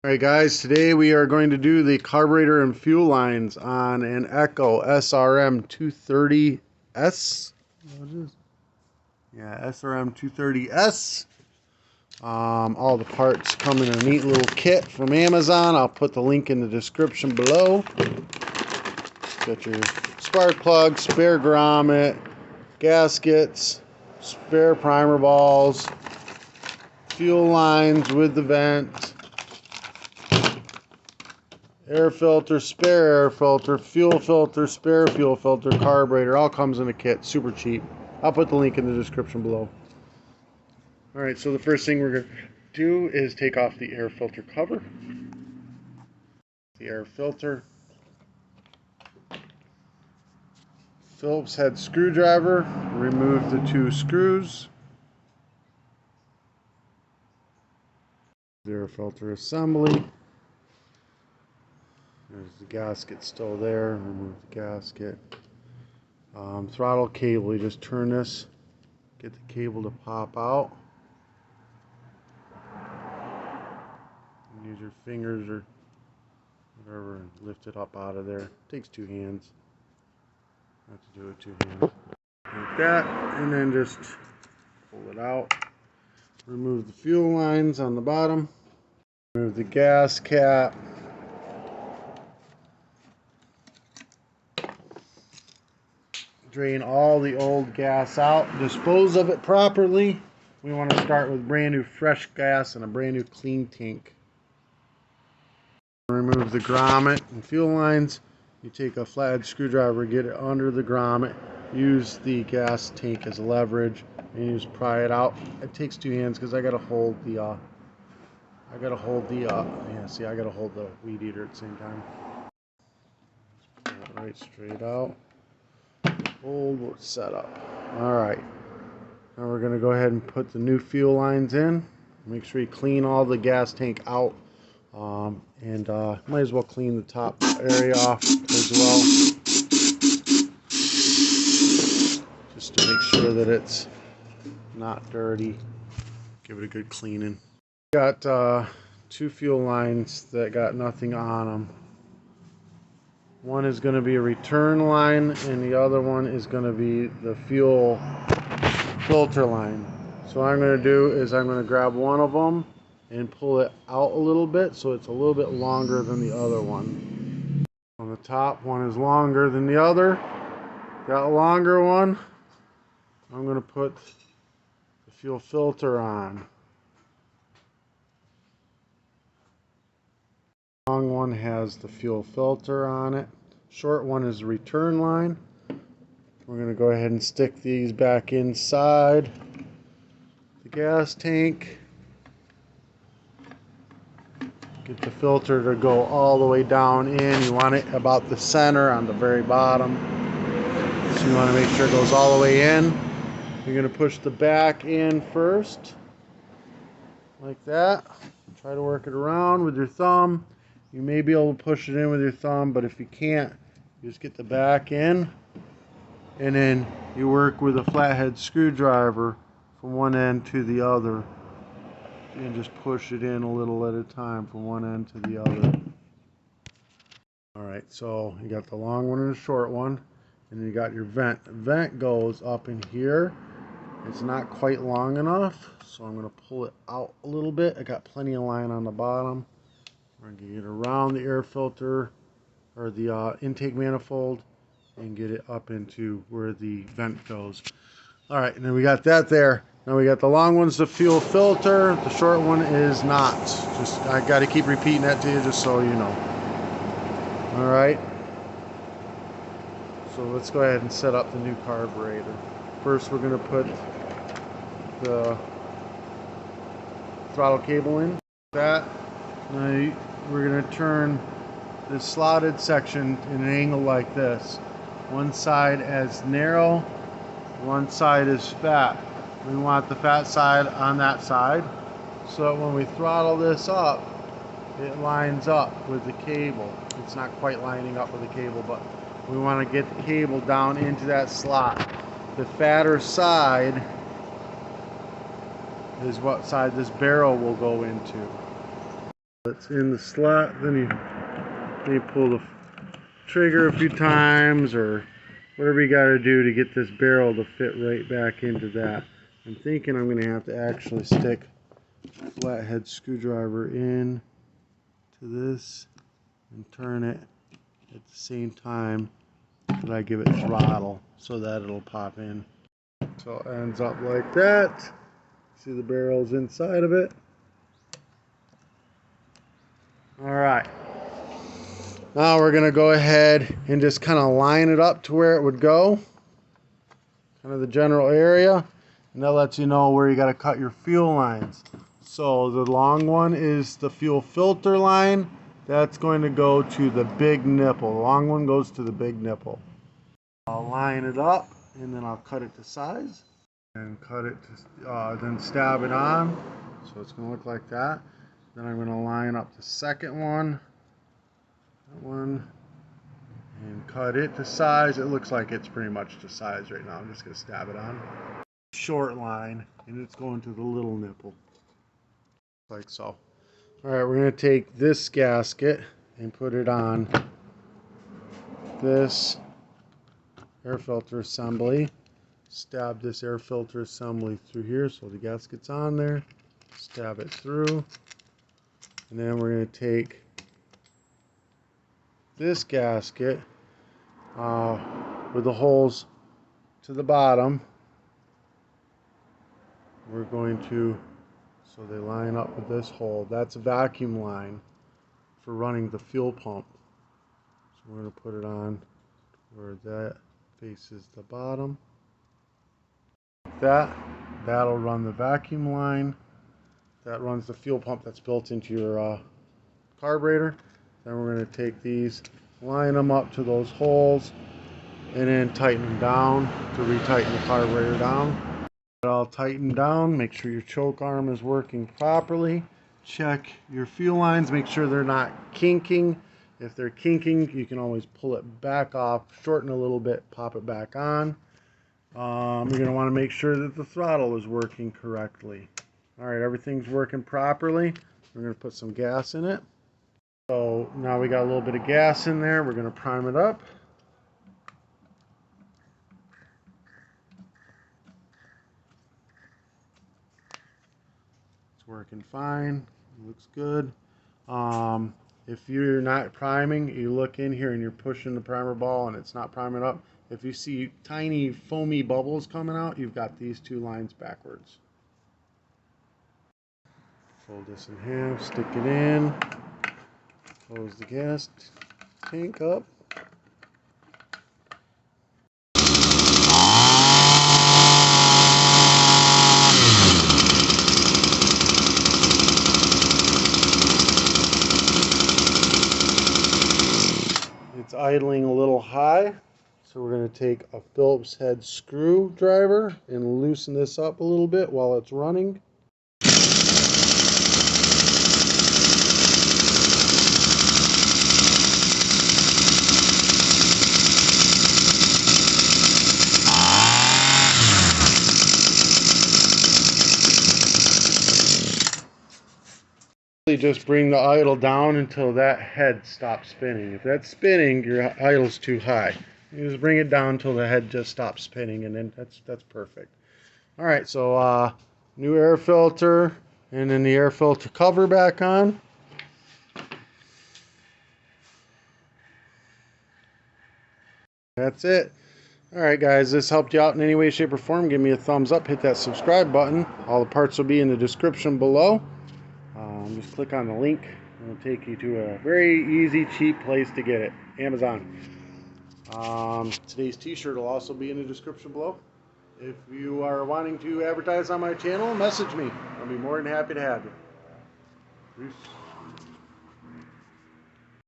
Alright guys, today we are going to do the carburetor and fuel lines on an Echo srm-230s. What is it? Yeah, srm-230s. All the parts come in a neat little kit from Amazon. I'll put the link in the description below. Got your spark plug, spare grommet, gaskets, spare primer balls, fuel lines with the vent, air filter, spare air filter, fuel filter, spare fuel filter, carburetor, all comes in a kit, super cheap. I'll put the link in the description below. Alright, so the first thing we're going to do is take off the air filter cover. The air filter. Phillips head screwdriver, remove the two screws. The air filter assembly. There's the gasket still there. Remove the gasket. Throttle cable. You just turn this, get the cable to pop out. And use your fingers or whatever and lift it up out of there. Takes two hands. Have to do it two hands. Like that. And then just pull it out. Remove the fuel lines on the bottom. Remove the gas cap. Drain all the old gas out, dispose of it properly. We want to start with brand new fresh gas and a brand new clean tank. Remove the grommet and fuel lines. You take a flathead screwdriver, get it under the grommet, use the gas tank as leverage, and you just pry it out. It takes two hands because I gotta hold the I gotta hold the weed eater at the same time. Just pull it right straight out. Hold set up. Alright, now we're going to go ahead and put the new fuel lines in. Make sure you clean all the gas tank out, and might as well clean the top area off as well, just to make sure that it's not dirty. Give it a good cleaning. Got two fuel lines that got nothing on them. One is going to be a return line and the other one is going to be the fuel filter line. So what I'm going to do is I'm going to grab one of them and pull it out a little bit so it's a little bit longer than the other one. On the top, one is longer than the other. Got a longer one. I'm going to put the fuel filter on. Long one has the fuel filter on it. Short one is the return line. We're going to go ahead and stick these back inside the gas tank. Get the filter to go all the way down in. You want it about the center on the very bottom. So you want to make sure it goes all the way in. You're going to push the back in first, like that. Try to work it around with your thumb. You may be able to push it in with your thumb, but if you can't, you just get the back in, and then you work with a flathead screwdriver from one end to the other, and just push it in a little at a time from one end to the other. Alright, so you got the long one and the short one, and then you got your vent. The vent goes up in here. It's not quite long enough, so I'm going to pull it out a little bit. I got plenty of line on the bottom. We're going to get it around the air filter or the intake manifold and get it up into where the vent goes. Alright, and then we got that there. Now we got the long one's the fuel filter, the short one is not. Just I got to keep repeating that to you just so you know. Alright, so let's go ahead and set up the new carburetor. First we're going to put the throttle cable in. That. Now we're going to turn this slotted section in an angle like this. One side as narrow, one side is fat. We want the fat side on that side, so that when we throttle this up, it lines up with the cable. It's not quite lining up with the cable, but we want to get the cable down into that slot. The fatter side is what side this barrel will go into. It's in the slot, then you pull the trigger a few times or whatever you got to do to get this barrel to fit right back into that. I'm thinking I'm going to have to actually stick a flathead screwdriver in to this and turn it at the same time that I give it throttle so that it'll pop in. So it ends up like that. See the barrel's inside of it. Alright. Now we're going to go ahead and just kind of line it up to where it would go. Kind of the general area. And that lets you know where you got to cut your fuel lines. So the long one is the fuel filter line. That's going to go to the big nipple. The long one goes to the big nipple. I'll line it up and then I'll cut it to size. And cut it to, then stab it on. So it's going to look like that. Then I'm going to line up the second one. That one. And cut it to size. It looks like it's pretty much to size right now. I'm just going to stab it on. Short line. And it's going to the little nipple. Like so. Alright, we're going to take this gasket and put it on this air filter assembly. Stab this air filter assembly through here so the gasket's on there. Stab it through. And then we're going to take this gasket with the holes to the bottom. We're going to, so they line up with this hole. That's a vacuum line for running the fuel pump. So we're going to put it on where that faces the bottom. That'll run the vacuum line. That runs the fuel pump that's built into your carburetor. Then we're going to take these, line them up to those holes, and then tighten them down to retighten the carburetor down. Get all tightened down. Make sure your choke arm is working properly. Check your fuel lines. Make sure they're not kinking. If they're kinking, you can always pull it back off, shorten a little bit, pop it back on. You're going to want to make sure that the throttle is working correctly. Alright, everything's working properly. We're going to put some gas in it. So now we got a little bit of gas in there. We're going to prime it up. It's working fine. It looks good. If you're not priming, you look in here and you're pushing the primer ball and it's not priming up. If you see tiny foamy bubbles coming out, you've got these two lines backwards. Fold this in half, stick it in, close the gas tank up. It's idling a little high, so we're going to take a Phillips head screwdriver and loosen this up a little bit while it's running. Just bring the idle down until that head stops spinning. If that's spinning, your idle's too high. You just bring it down until the head just stops spinning, and then that's perfect. All right, so new air filter, and then the air filter cover back on. That's it. All right, guys, this helped you out in any way, shape, or form. Give me a thumbs up. Hit that subscribe button. All the parts will be in the description below. Just click on the link and it'll take you to a very easy, cheap place to get it. Amazon. Today's t-shirt will also be in the description below. If you are wanting to advertise on my channel, message me. I'll be more than happy to have you. Peace.